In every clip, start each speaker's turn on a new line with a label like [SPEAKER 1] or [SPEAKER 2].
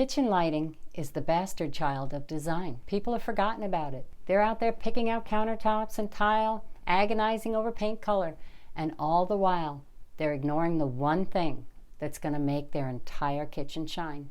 [SPEAKER 1] Kitchen lighting is the bastard child of design. People have forgotten about it. They're out there picking out countertops and tile, agonizing over paint color, and all the while, they're ignoring the one thing that's going to make their entire kitchen shine: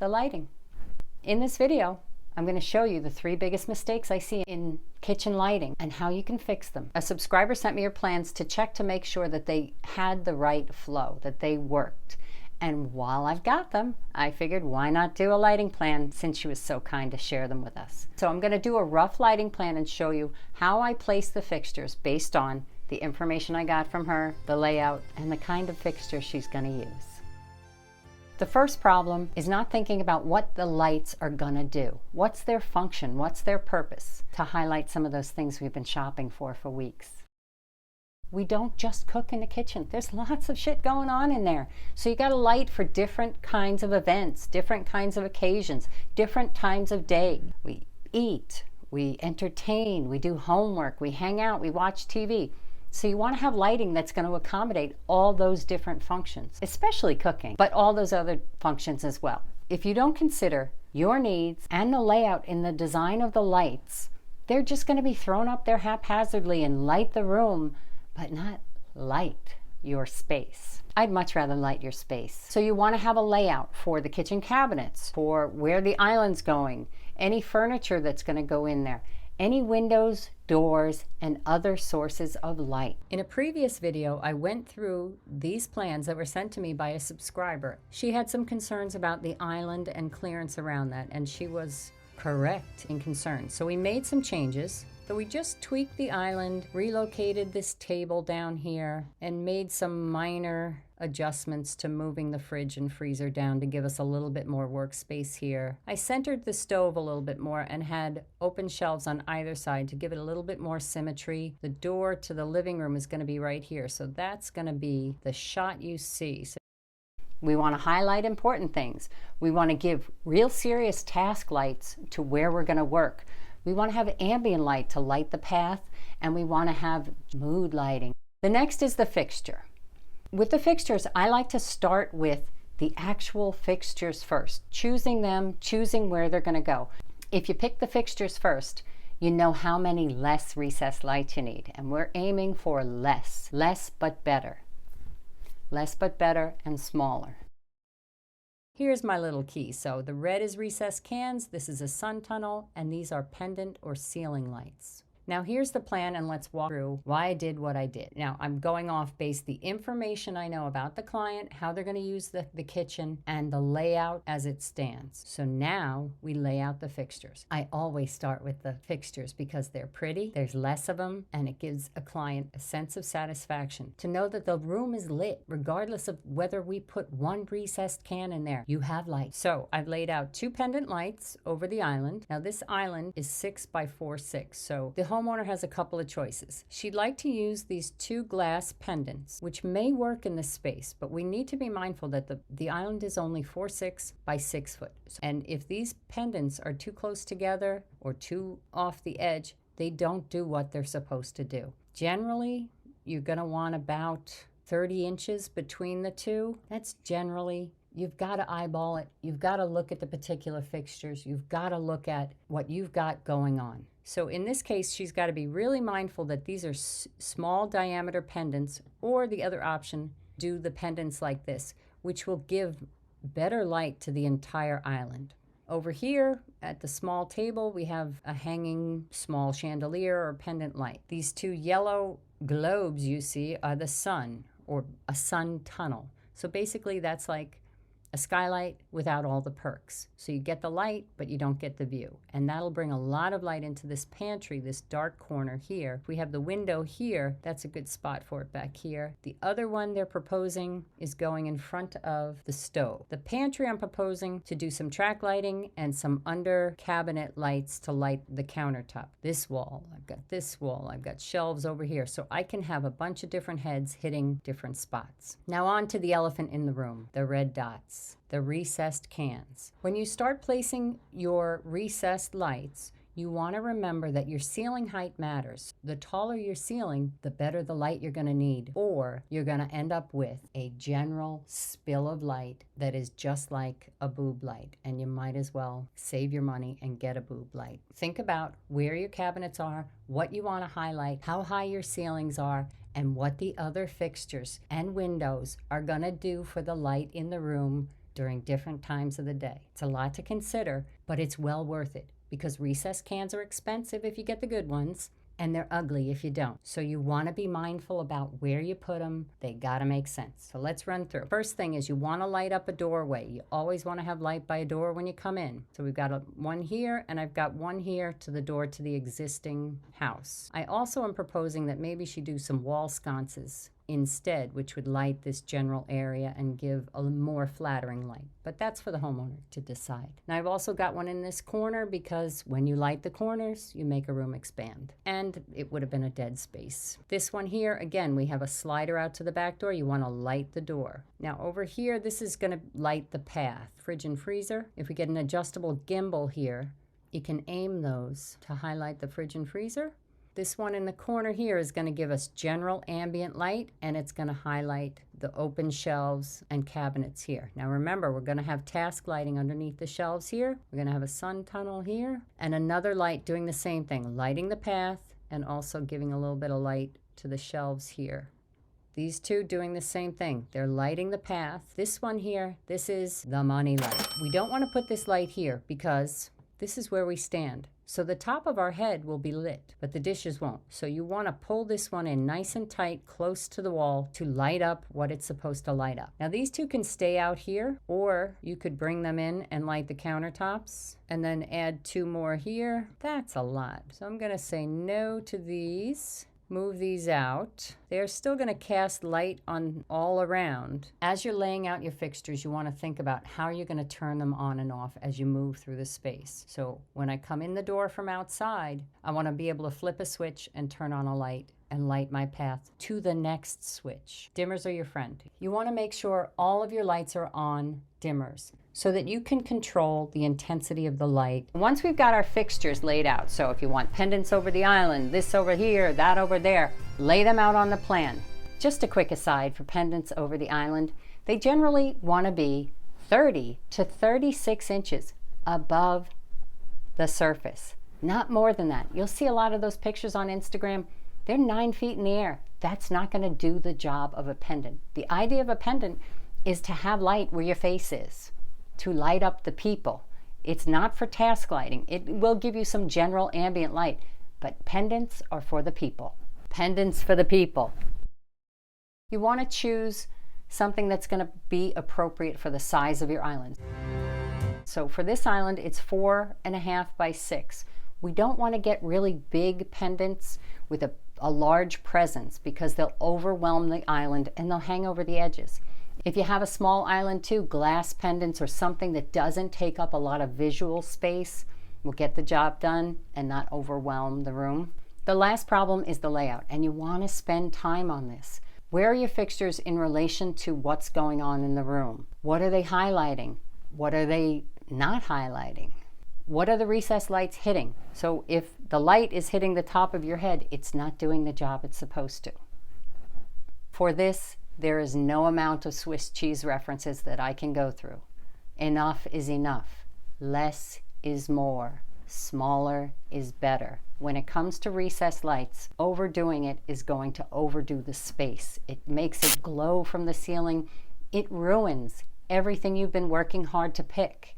[SPEAKER 1] the lighting. In this video, I'm going to show you the 3 biggest mistakes I see in kitchen lighting and how you can fix them. A subscriber sent me your plans to check to make sure that they had the right flow, that they worked. And while I've got them, I figured why not do a lighting plan since she was so kind to share them with us. So I'm going to do a rough lighting plan and show you how I place the fixtures based on the information I got from her, the layout, and the kind of fixture she's going to use. The first problem is not thinking about what the lights are going to do. What's their function? What's their purpose? To highlight some of those things we've been shopping for weeks. We don't just cook in the kitchen. There's lots of shit going on in there. So you got a light for different kinds of events, different kinds of occasions, different times of day. We eat, we entertain, we do homework, we hang out, we watch TV. So you want to have lighting that's going to accommodate all those different functions, especially cooking, but all those other functions as well. If you don't consider your needs and the layout in the design of the lights, they're just going to be thrown up there haphazardly and light the room, but not light your space. I'd much rather light your space. So you want to have a layout for the kitchen cabinets, for where the island's going, any furniture that's going to go in there, any windows, doors, and other sources of light. In a previous video, I went through these plans that were sent to me by a subscriber. She had some concerns about the island and clearance around that, and she was correct in concern. So we made some changes. So we just tweaked the island, relocated this table down here, and made some minor adjustments to moving the fridge and freezer down to give us a little bit more workspace here. I centered the stove a little bit more and had open shelves on either side to give it a little bit more symmetry. The door to the living room is going to be right here, so that's going to be the shot you see. So we want to highlight important things. We want to give real serious task lights to where we're going to work. We want to have ambient light to light the path, and we want to have mood lighting. The next is the fixture. With the fixtures, I like to start with the actual fixtures first, choosing them, choosing where they're going to go. If you pick the fixtures first, you know how many less recessed lights you need, and we're aiming for less but better. Less but better and smaller. Here's my little key. So the red is recessed cans, this is a sun tunnel, and these are pendant or ceiling lights. Now here's the plan, and let's walk through why I did what I did. Now I'm going off based the information I know about the client, how they're going to use the kitchen, and the layout as it stands. So now we lay out the fixtures. I always start with the fixtures because they're pretty, there's less of them, and it gives a client a sense of satisfaction to know that the room is lit regardless of whether we put one recessed can in there. You have light. So I've laid out 2 pendant lights over the island. Now this island is 6 by 4.6, so the homeowner has a couple of choices. She'd like to use these 2 glass pendants, which may work in this space, but we need to be mindful that the island is only 4.6 by 6 foot. And if these pendants are too close together or too off the edge, they don't do what they're supposed to do. Generally, you're going to want about 30 inches between the 2. That's generally. You've got to eyeball it. You've got to look at the particular fixtures. You've got to look at what you've got going on. So in this case, she's got to be really mindful that these are small diameter pendants, or the other option, do the pendants like this, which will give better light to the entire island. Over here at the small table, we have a hanging small chandelier or pendant light. These 2 yellow globes you see are the sun, or a sun tunnel. So basically that's like a skylight without all the perks. So you get the light, but you don't get the view. And that'll bring a lot of light into this pantry, this dark corner here. If we have the window here, that's a good spot for it back here. The other one they're proposing is going in front of the stove. The pantry, I'm proposing to do some track lighting and some under cabinet lights to light the countertop. This wall, I've got this wall, I've got shelves over here. So I can have a bunch of different heads hitting different spots. Now on to the elephant in the room, the red dots, the recessed cans. When you start placing your recessed lights, You want to remember that your ceiling height matters. The taller your ceiling, the better the light you're going to need, or you're going to end up with a general spill of light that is just like a boob light, and you might as well save your money and get a boob light. Think about where your cabinets are, what you want to highlight, how high your ceilings are, and what the other fixtures and windows are going to do for the light in the room during different times of the day. It's a lot to consider, but it's well worth it, because recessed cans are expensive if you get the good ones, and they're ugly if you don't. So you want to be mindful about where you put them. They got to make sense. So let's run through. First thing is you want to light up a doorway. You always want to have light by a door when you come in. So we've got one here, and I've got one here to the door to the existing house. I also am proposing that maybe she do some wall sconces instead, which would light this general area and give a more flattering light. But that's for the homeowner to decide. Now I've also got one in this corner because when you light the corners, you make a room expand. And it would have been a dead space. This one here, again, we have a slider out to the back door. You want to light the door. Now over here, this is going to light the path. Fridge and freezer. If we get an adjustable gimbal here, you can aim those to highlight the fridge and freezer. This one in the corner here is going to give us general ambient light, and it's going to highlight the open shelves and cabinets here. Now remember, we're going to have task lighting underneath the shelves here. We're going to have a sun tunnel here, and another light doing the same thing, lighting the path and also giving a little bit of light to the shelves here. These two doing the same thing. They're lighting the path. This one here, this is the money light. We don't want to put this light here because this is where we stand. So the top of our head will be lit, but the dishes won't. So you want to pull this one in nice and tight, close to the wall to light up what it's supposed to light up. Now these two can stay out here, or you could bring them in and light the countertops and then add two more here. That's a lot. So I'm going to say no to these. Move these out. They're still going to cast light on all around. As you're laying out your fixtures, you want to think about how you're going to turn them on and off as you move through the space. So when I come in the door from outside, I want to be able to flip a switch and turn on a light and light my path to the next switch. Dimmers are your friend. You want to make sure all of your lights are on dimmers so that you can control the intensity of the light. Once we've got our fixtures laid out, so if you want pendants over the island, this over here, that over there, lay them out on the plan. Just a quick aside for pendants over the island, they generally want to be 30 to 36 inches above the surface. Not more than that. You'll see a lot of those pictures on Instagram. They're 9 feet in the air. That's not going to do the job of a pendant. The idea of a pendant is to have light where your face is, to light up the people. It's not for task lighting. It will give you some general ambient light, but pendants are for the people. Pendants for the people. You want to choose something that's going to be appropriate for the size of your island. So for this island, it's 4.5 by 6. We don't want to get really big pendants with a large presence because they'll overwhelm the island and they'll hang over the edges. If you have a small island too, glass pendants or something that doesn't take up a lot of visual space will get the job done and not overwhelm the room. The last problem is the layout, and you want to spend time on this. Where are your fixtures in relation to what's going on in the room? What are they highlighting? What are they not highlighting? What are the recessed lights hitting? So if the light is hitting the top of your head, it's not doing the job it's supposed to. For this, there is no amount of Swiss cheese references that I can go through. Enough is enough. Less is more. Smaller is better. When it comes to recessed lights, overdoing it is going to overdo the space. It makes it glow from the ceiling. It ruins everything you've been working hard to pick.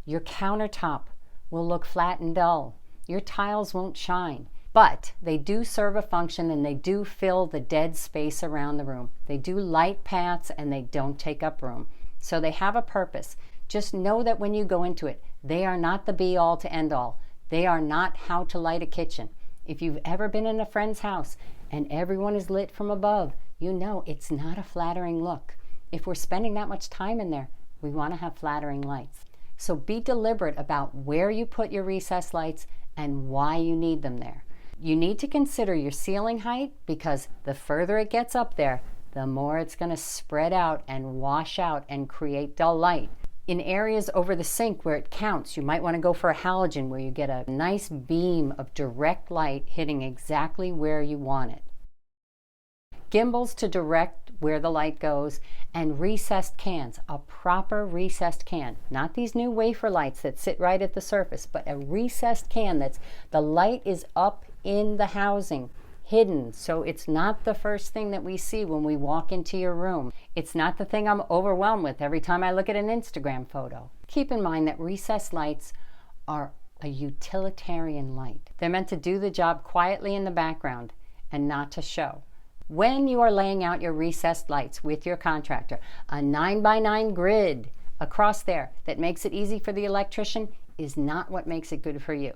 [SPEAKER 1] Your countertop will look flat and dull. Your tiles won't shine. But they do serve a function and they do fill the dead space around the room. They do light paths and they don't take up room. So they have a purpose. Just know that when you go into it, they are not the be-all to end-all. They are not how to light a kitchen. If you've ever been in a friend's house and everyone is lit from above, you know it's not a flattering look. If we're spending that much time in there, we want to have flattering lights. So be deliberate about where you put your recessed lights and why you need them there. You need to consider your ceiling height because the further it gets up there, the more it's going to spread out and wash out and create dull light. In areas over the sink where it counts, you might want to go for a halogen where you get a nice beam of direct light hitting exactly where you want it. Gimbals to direct where the light goes, and recessed cans, a proper recessed can. Not these new wafer lights that sit right at the surface, but a recessed can that's, the light is up in the housing, hidden, so it's not the first thing that we see when we walk into your room. It's not the thing I'm overwhelmed with every time I look at an Instagram photo. Keep in mind that recessed lights are a utilitarian light. They're meant to do the job quietly in the background and not to show. When you are laying out your recessed lights with your contractor, a 9x9 grid across there that makes it easy for the electrician is not what makes it good for you.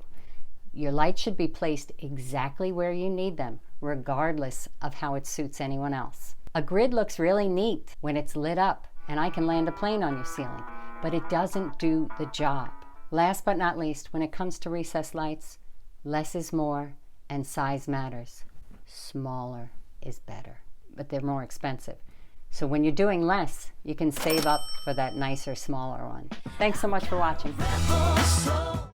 [SPEAKER 1] Your lights should be placed exactly where you need them, regardless of how it suits anyone else. A grid looks really neat when it's lit up, and I can land a plane on your ceiling, but it doesn't do the job. Last but not least, when it comes to recessed lights, less is more and size matters. Smaller is better, but they're more expensive. So when you're doing less, you can save up for that nicer, smaller one. Thanks so much for watching.